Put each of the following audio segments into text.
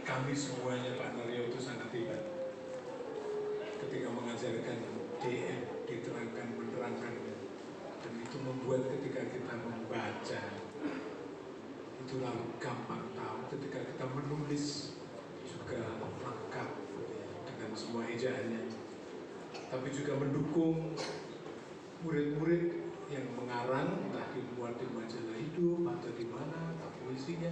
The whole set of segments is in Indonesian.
kami semuanya Pak Mario itu sangat hebat ketika mengajarkan DM, diterangkan, menerangkan, dan itu membuat ketika kita membaca itu lalu gampang tahu, ketika kita menulis juga lengkap dengan semua ejaannya, tapi juga mendukung murid-murid yang mengarang, entah dibuat di majalah Hidup atau di mana, atau puisinya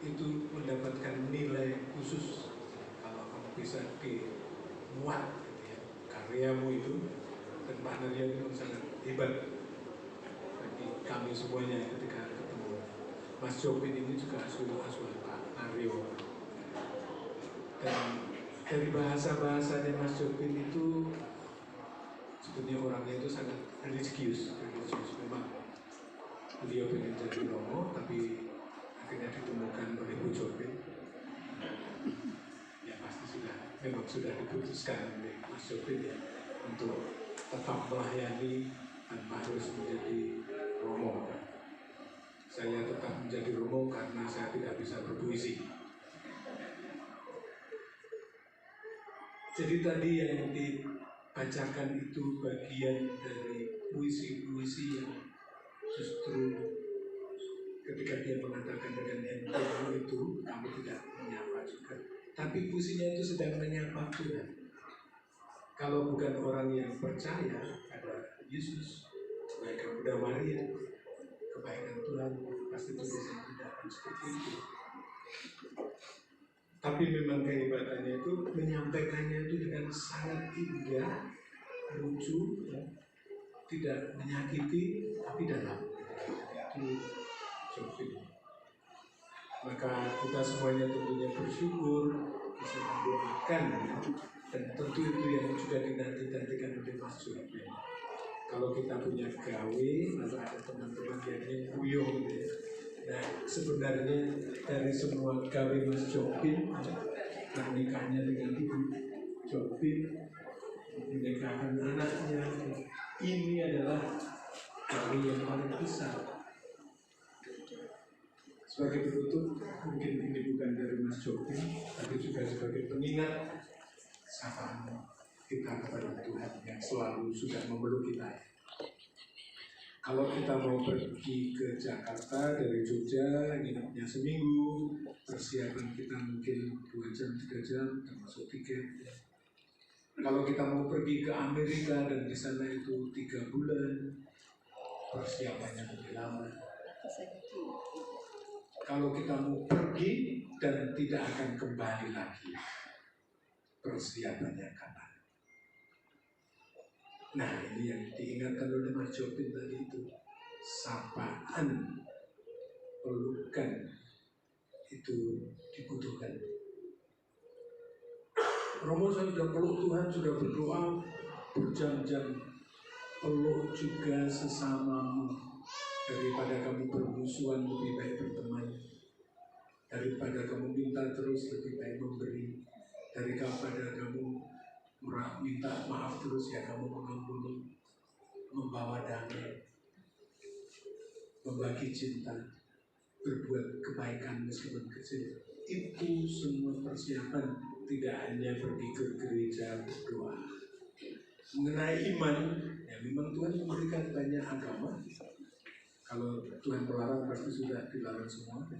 itu mendapatkan nilai khusus. Kalau kamu bisa dimuat gitu ya, karyamu itu, dan Pak Mario itu sangat hebat bagi kami semuanya ketika ketemu. Mas Jopin ini juga asuhan Pak Mario, dan dari bahasa-bahasanya Mas Jopin itu sebetulnya orangnya itu sangat religius. Memang beliau pengen jadi Romo, tapi akhirnya ditemukan oleh Bu Jopin. Ya pasti memang sudah diputuskan oleh Mas Jopin ya untuk tetap melayani tanpa harus menjadi Romo. Saya tetap menjadi Romo karena saya tidak bisa berpuisi. Jadi tadi yang dibacakan itu bagian dari puisi-puisi yang justru ketika dia mengatakan dengan handphone itu, kami tidak menyapa juga. Tapi puisinya itu sedang menyapa Tuhan. Kalau bukan orang yang percaya ada Yesus, kebaikan Bunda Maria, kebaikan Tuhan, pasti tulisan tidak akan seperti itu. Tapi memang kehebatannya itu menyampaikannya itu dengan sangat indah, lucu, ya, tidak menyakiti, tapi dalam. Itu Jopin. Maka kita semuanya tentunya bersyukur bisa mendoakan, dan tentu itu yang juga dinanti-nantikan oleh Mas Jopin. Kalau kita punya gawe, lalu ada teman-teman yang kuyuh gitu ya. Nah, sebenarnya dari semua gawe Mas Jopin, pernikahannya dengan Ibu Jopin, pernikahan anaknya, ini adalah gawe yang paling besar. Sebagai penutup, mungkin ini bukan dari Mas Jopin, tapi juga sebagai pengingat sapaan kita kepada Tuhan yang selalu sudah memeluk kita. Kalau kita mau pergi ke Jakarta dari Jogja, nginepnya seminggu, persiapan kita mungkin 2 jam, 3 jam, termasuk tiket. Kalau kita mau pergi ke Amerika dan di sana itu 3 bulan, persiapannya lebih lama. Kalau kita mau pergi dan tidak akan kembali lagi, persiapannya kapan? Nah, ini yang diingatkan oleh Mas Jopin tadi itu, sapaan, pelukan itu dibutuhkan. Romo saya sudah peluk Tuhan, sudah berdoa berjam-jam, peluk juga sesamamu. Daripada kamu bermusuhan, lebih baik berteman. Daripada kamu minta terus, lebih baik memberi. Daripada kamu minta maaf terus, ya kamu mengampuni, membawa damai, membagi cinta, berbuat kebaikan meskipun kecil. Itu semua persiapan, tidak hanya pergi ke gereja berdoa. Mengenai iman, ya memang Tuhan memberikan banyak agama. Kalau Tuhan melarang pasti sudah dilarang semuanya.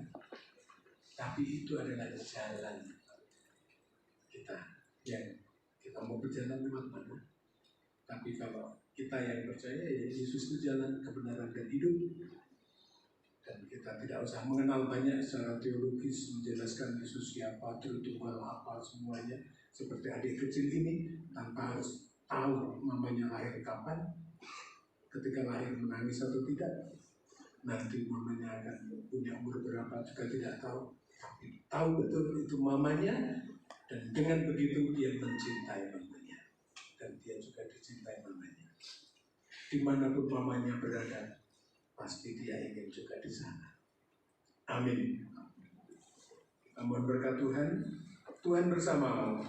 Tapi itu adalah jalan kita yang kita mau berjalan lewat mana. Tapi kalau kita yang percaya, ya Yesus itu jalan kebenaran dan hidup. Dan kita tidak usah mengenal banyak secara teologis menjelaskan Yesus siapa, Tritunggal apa semuanya. Seperti adik kecil ini tanpa harus tahu mamanya lahir kapan, ketika lahir menangis atau tidak. Nanti mamanya akan punya umur berapa juga tidak tahu, tapi tahu betul itu mamanya, dan dengan begitu dia mencintai mamanya, dan dia juga dicintai mamanya. Dimanapun mamanya berada, pasti dia ingin juga di sana. Amin. Mohon berkat Tuhan. Tuhan bersamamu.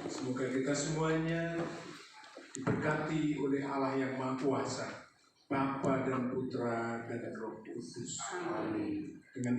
Semoga kita semuanya diberkati oleh Allah yang Maha Kuasa, Bapa dan Putra dan Roh Kudus. Amin. Dengan